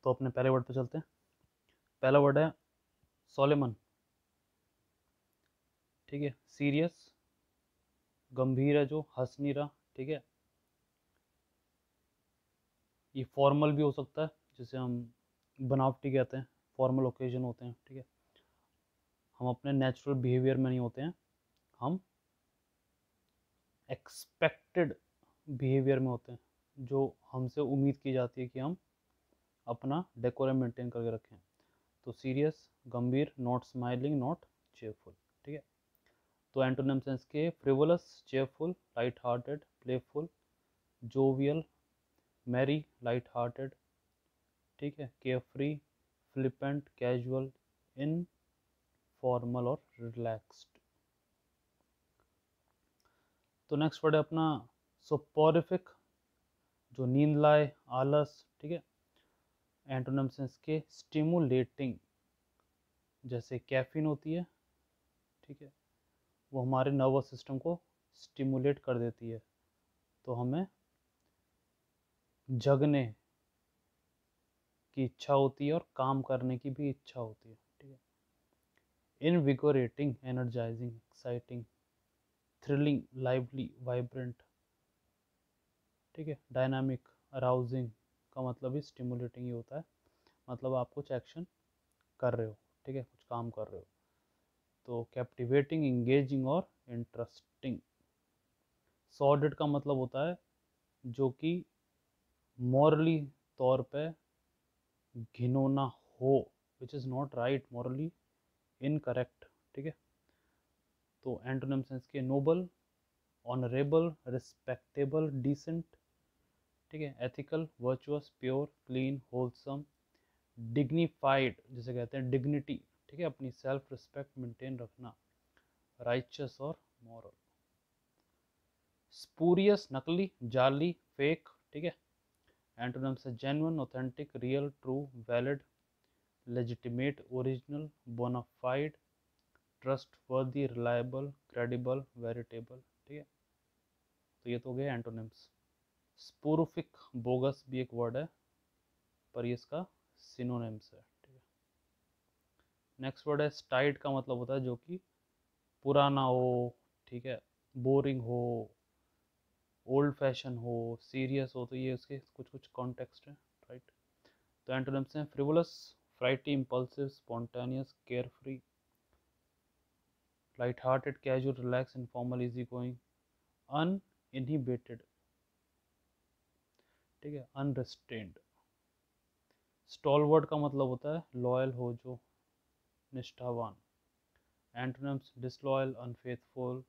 तो अपने पहले वर्ड पे चलते हैं। पहला वर्ड है सोलेमन। ठीक है, सीरियस, गंभीर है जो, हंस नहीं रहा। ठीक है, ये फॉर्मल भी हो सकता है, जिसे हम बनावटी कहते हैं, फॉर्मल ओकेजन होते हैं। ठीक है, हम अपने नेचुरल बिहेवियर में नहीं होते हैं, हम एक्सपेक्टेड बिहेवियर में होते हैं, जो हमसे उम्मीद की जाती है कि हम अपना डेकोरम मेंटेन करके रखें। तो सीरियस, गंभीर, नॉट स्माइलिंग, नॉट चेयरफुल। ठीक है, तो एंटोनिम्स हैं इसके frivolous, cheerful, light hearted, playful, jovial, merry, light hearted. ठीक है, केयरफ्री, फ्लिपेंट, कैजुअल, इनफॉर्मल और रिलैक्स्ड। तो नेक्स्ट वर्ड है अपना सोपोरिफिक, जो नींद लाए, आलस। ठीक है, एंटोनिम्स हैं इसके स्टिमुलेटिंग, जैसे कैफीन होती है। ठीक है, वो हमारे नर्वस सिस्टम को स्टिमुलेट कर देती है, तो हमें जगने की इच्छा होती है और काम करने की भी इच्छा होती है। ठीक है, invigorating, energising, exciting, thrilling, lively, vibrant. ठीक है, डायनामिक, अराउजिंग का मतलब ही स्टिमुलेटिंग ही होता है, मतलब आप कुछ एक्शन कर रहे हो। ठीक है, कुछ काम कर रहे हो। तो कैप्टिवेटिंग, इंगेजिंग और इंटरेस्टिंग। सॉर्डेड का मतलब होता है जो कि मॉरली तौर पे घिनौना हो, which is not right, morally incorrect. ठीक है, तो एंटोनिम्स हैं इसके नोबल, ऑनरेबल, रिस्पेक्टेबल, डिसेंट। ठीक है, ethical, virtuous, pure, clean, wholesome, dignified, जिसे कहते हैं डिग्निटी। ठीक है, अपनी सेल्फ रिस्पेक्ट मेंटेन रखना, राइचस और मॉरल। स्पूरियस, नकली, जाली, फेक। ठीक है, एंटोनिम्स है genuine, authentic, real, true, valid, legitimate, original, bona fide, trustworthy, reliable, credible, veritable. ठीक है, तो ये तो हो गए एंटोनिम्स। स्पूरिफिक, बोगस भी एक वर्ड है, पर ये इसका सिनोनिम्स है। ठीक है, नेक्स्ट वर्ड है स्टाइड, का मतलब होता है जो कि पुराना हो। ठीक है, बोरिंग हो, ओल्ड फैशन हो, सीरियस हो, तो ये उसके कुछ कुछ कॉन्टेक्स्ट हैं। राइट, तो एंटोनिम्स हैं frivolous, flighty, impulsive, spontaneous, carefree, light hearted, casual, relax, informal, easy going, uninhibited. ठीक है, अनरिस्ट्रेन्ड। स्टॉलवर्ड का मतलब होता है लॉयल हो जो, निष्ठावान। Antonyms disloyal, unfaithful.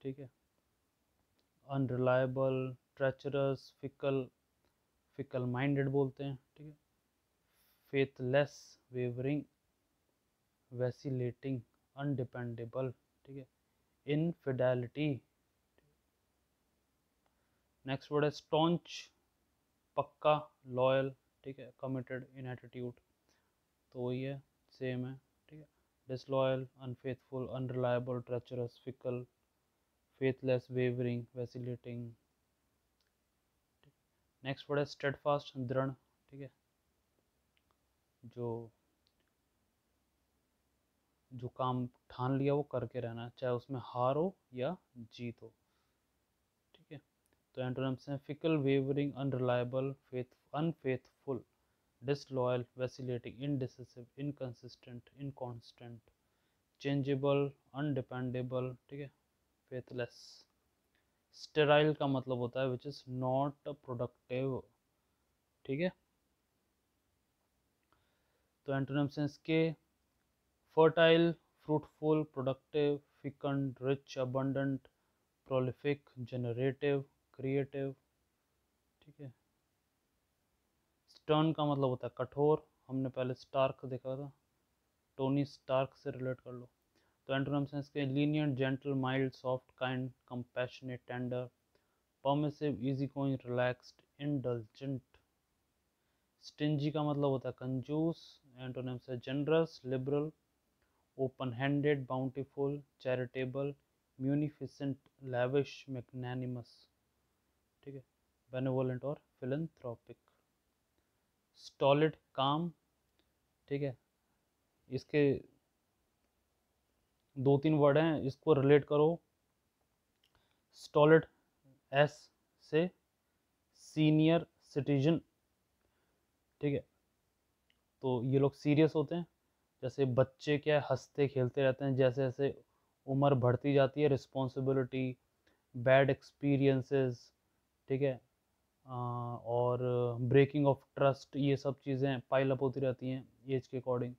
ठीक है, unreliable, treacherous, fickle, fickle minded बोलते हैं। ठीक है, फेथलेस, वेवरिंग, वैसिलेटिंग, अनडिपेंडेबल। ठीक है, इनफिडेलिटी। नेक्स्ट वर्ड है स्टॉन्च, पक्का, लॉयल। ठीक है, कमिटेड, इन एटीट्यूड, तो वही है, सेम है। ठीक है, disloyal, unfaithful, unreliable, treacherous, fickle, faithless, wavering, vacillating. Next word है स्टेडफास्ट, दृढ़। ठीक है, जो जो काम ठान लिया वो करके रहना है, चाहे उसमें हार हो या जीत हो। ठीक है, तो एंटोनिम्स हैं fickle, wavering, unreliable, faith unfaithful, disloyal, vacillating, indecisive, inconsistent, inconstant, changeable, undependable. ठीक है, फेथलेस। स्टेराइल का मतलब होता है विच इज नॉट प्रोडक्टिव। ठीक है, तो एंटोनिम्स हैं इसके fertile, fruitful, productive, fecund, rich, abundant, prolific, generative, creative. ठीक है, स्टर्न का मतलब होता है कठोर, हमने पहले स्टार्क देखा था, टोनी स्टार्क से रिलेट कर लो। तो एंटोनिम्स हैं इसके lenient, gentle, mild, soft, kind, compassionate, tender, permissive, easy going, relaxed, indulgent. Stingy का मतलब होता है कंजूस, एंटोनिम्स है generous, liberal, open handed, bountiful, charitable, munificent, lavish, magnanimous. ठीक है, बेनेवोलेंट और फिलैंथ्रोपिक। स्टॉलिड काम, ठीक है, इसके 2-3 वर्ड हैं, इसको रिलेट करो। स्टॉलिड एस से सीनियर सिटीजन, ठीक है, तो ये लोग सीरियस होते हैं। जैसे बच्चे क्या है, हंसते खेलते रहते हैं, जैसे जैसे उम्र बढ़ती जाती है, रिस्पॉन्सिबिलिटी, बैड एक्सपीरियंसेस, ठीक है, और ब्रेकिंग ऑफ ट्रस्ट, ये सब चीज़ें पाइल अप होती रहती हैं एज के अकॉर्डिंग,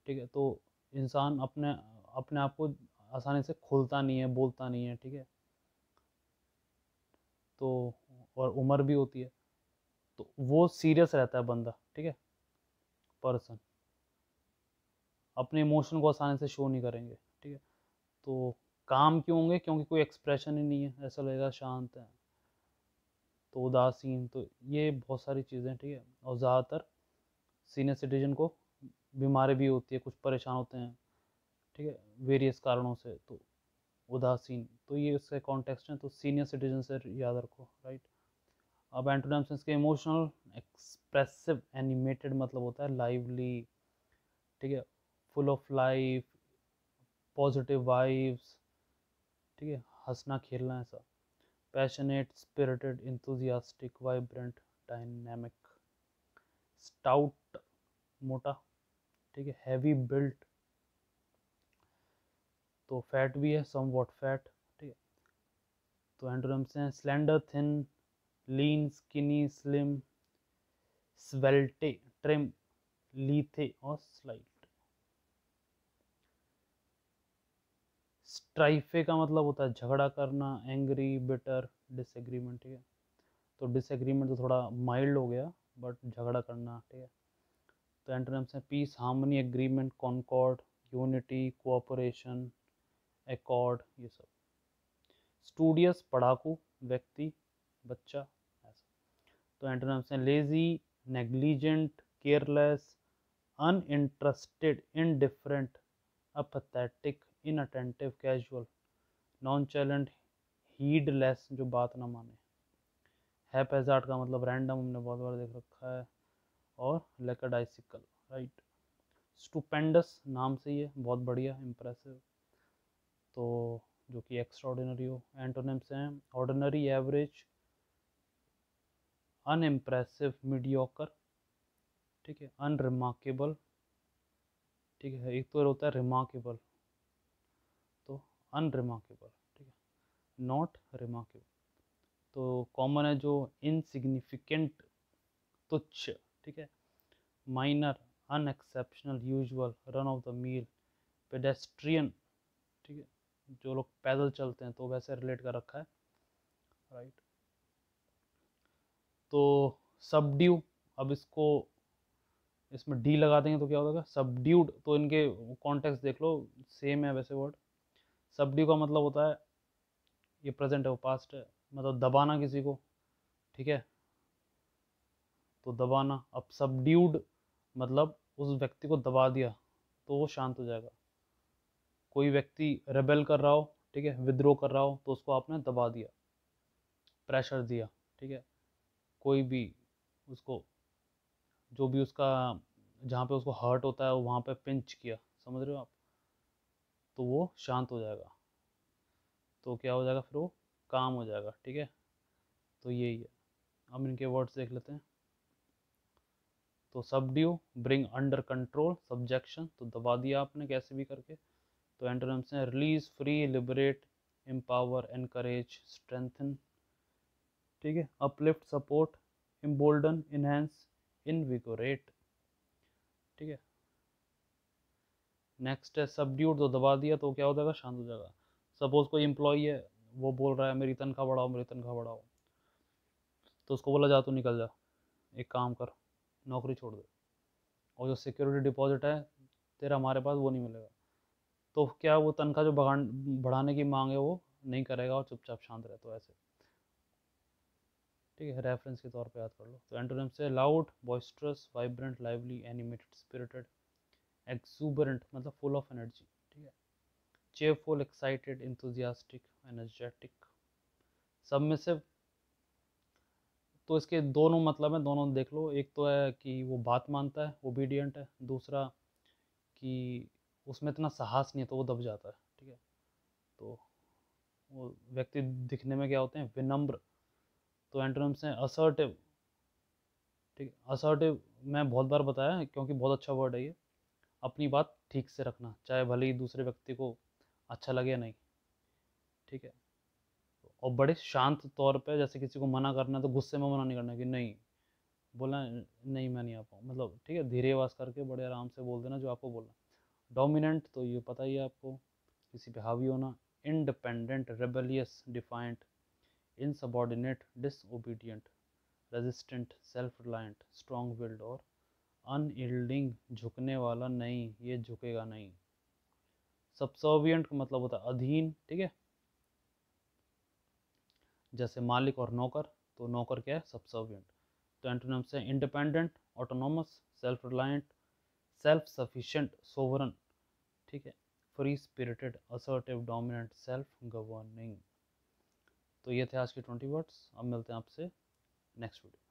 ठीक है। तो इंसान अपने अपने आप को आसानी से खुलता नहीं है, बोलता नहीं है, ठीक है। तो और उम्र भी होती है, तो वो सीरियस रहता है बंदा, ठीक है, पर्सन अपने इमोशन को आसानी से शो नहीं करेंगे, ठीक है। तो काम क्यों होंगे, क्योंकि कोई एक्सप्रेशन ही नहीं है, ऐसा लगेगा शांत है, तो उदासीन, तो ये बहुत सारी चीज़ें, ठीक है। और ज़्यादातर सीनियर सिटीजन को बीमारी भी होती है, कुछ परेशान होते हैं, ठीक है, वेरियस कारणों से, तो उदासीन, तो ये उसके कॉन्टेक्स्ट हैं, तो सीनियर सिटीजन से याद रखो, राइट। अब एंटोनिम्स के इमोशनल, एक्सप्रेसिव, एनिमेटेड मतलब होता है लाइवली, ठीक है, full of life, positive vibes, ठीक है, हंसना खेलना ऐसा। Passionate, spirited, enthusiastic, vibrant, dynamic. Stout, मोटा, ठीक है, हैवी बिल्ट, तो फैट भी है, सम वॉट फैट, ठीक है। तो एंटोनिम्स हैं स्लेंडर, थिन, लीन, स्किनी, स्लिम, स्वेल्टे, ट्रिम, लीथे और स्लाइट। स्ट्राइफे का मतलब होता है झगड़ा करना, एंग्री, बिटर, डिसएग्रीमेंट, ठीक है। तो डिसएग्रीमेंट तो थोड़ा माइल्ड हो गया, बट झगड़ा करना, ठीक है। तो एंटोनिम्स हैं peace, harmony, agreement, concord, unity, cooperation, accord, ये सब। स्टूडियस, पढ़ाकू, व्यक्ति, बच्चा, ऐसा। तो एंटोनिम्स हैं lazy, negligent, careless, uninterested, indifferent, apathetic, inattentive, casual, nonchalant, heedless, जो बात ना माने। हैपहैज़ार्ड का मतलब रैंडम, हमने बहुत बार देख रखा है, और लेकडाइसिकल, राइट। स्टुपेंडस नाम से ही है, बहुत बढ़िया, इम्प्रेसिव, तो जो कि एक्स्ट्राऑर्डिनरी हो। एंटोनिम्स हैं ऑर्डिनरी, एवरेज, अनइम्प्रेसिव, मीडियोकर, ठीक है, अनरिमार्केबल, ठीक है, एक तो होता है रिमार्केबल, तो अनरिमार्केबल, ठीक है, नॉट रिमार्केबल। तो कॉमन है जो इनसिग्निफिकेंट, तुच्छ, ठीक है, minor, unexceptional, usual, run of the mill, pedestrian, ठीक है, जो लोग पैदल चलते हैं, तो वैसे रिलेट कर रखा है, राइट। तो सबड्यू, अब इसको इसमें डी लगा देंगे तो क्या होगा, सबड्यूड, तो इनके कॉन्टेक्स्ट देख लो, सेम है वैसे वर्ड। सबड्यू का मतलब होता है, ये प्रेजेंट है वो पास्ट है, मतलब दबाना किसी को, ठीक है, तो दबाना। अब सबड्यूड मतलब उस व्यक्ति को दबा दिया, तो वो शांत हो जाएगा। कोई व्यक्ति रेबेल कर रहा हो, ठीक है, विद्रोह कर रहा हो, तो उसको आपने दबा दिया, प्रेशर दिया, ठीक है। कोई भी उसको, जो भी उसका, जहाँ पे उसको हर्ट होता है वहाँ पे पिंच किया, समझ रहे हो आप, तो वो शांत हो जाएगा, तो क्या हो जाएगा, फिर वो काम हो जाएगा, ठीक है। तो यही है। अब इनके वर्ड्स देख लेते हैं। तो subdue, bring under control, subjection, तो दबा दिया आपने कैसे भी करके। तो एंटोनिम्स हैं release, free, liberate, empower, encourage, strengthen, ठीक है, uplift, support, embolden, enhance, invigorate, ठीक है। नेक्स्ट है सबड्यूड, तो दबा दिया, तो क्या हो जाएगा, शांत हो जाएगा। सपोज कोई एम्प्लॉई है, वो बोल रहा है मेरी तनख्वाह बढ़ाओ, मेरी तनख्वाह बढ़ाओ, तो उसको बोला जा, तो निकल जा, एक काम कर, नौकरी छोड़ दे, और जो सिक्योरिटी डिपॉजिट है तेरा हमारे पास, वो नहीं मिलेगा। तो क्या वो तनख्वाह जो बढ़ाने की मांग है वो नहीं करेगा, और चुपचाप शांत रहे, तो ऐसे, ठीक है, रेफरेंस के तौर पे याद कर लो। तो एंटोनिम से loud, boisterous, vibrant, lively, animated, spirited, exuberant मतलब फुल ऑफ एनर्जी, ठीक है, cheerful, excited, enthusiastic, energetic, submissive, तो इसके दोनों मतलब हैं, दोनों देख लो। एक तो है कि वो बात मानता है, ओबीडियंट है। दूसरा कि उसमें इतना साहस नहीं है तो वो दब जाता है। ठीक है, तो वो व्यक्ति दिखने में क्या होते हैं, विनम्र। तो एंटोनिम्स हैं असर्टिव। ठीक है, असर्टिव मैं बहुत बार बताया है क्योंकि बहुत अच्छा वर्ड है ये। अपनी बात ठीक से रखना, चाहे भले ही दूसरे व्यक्ति को अच्छा लगे या नहीं। ठीक है, और बड़े शांत तौर पे, जैसे किसी को मना करना है तो गुस्से में मना नहीं करना कि नहीं, बोला नहीं मैं नहीं आ पाऊँ, मतलब ठीक है, धीरे आवाज़ करके बड़े आराम से बोल देना जो आपको बोलना। डोमिनेंट तो ये पता ही है आपको, किसी पे हावी होना। Independent, rebellious, defiant. Insubordinate, disobedient. Resistant, self reliant, strong willed. और अनयील्डिंग, झुकने वाला नहीं, ये झुकेगा नहीं। सबसर्वियंट का मतलब होता है अधीन। ठीक है, जैसे मालिक और नौकर, तो नौकर क्या है, सबसर्वियंट। तो एंटोनिम्स है independent, autonomous, self reliant, self sufficient, sovereign. ठीक है, free spirited, assertive, dominant, self governing. तो ये थे आज के 20 वर्ड्स। अब मिलते हैं आपसे नेक्स्ट वीडियो।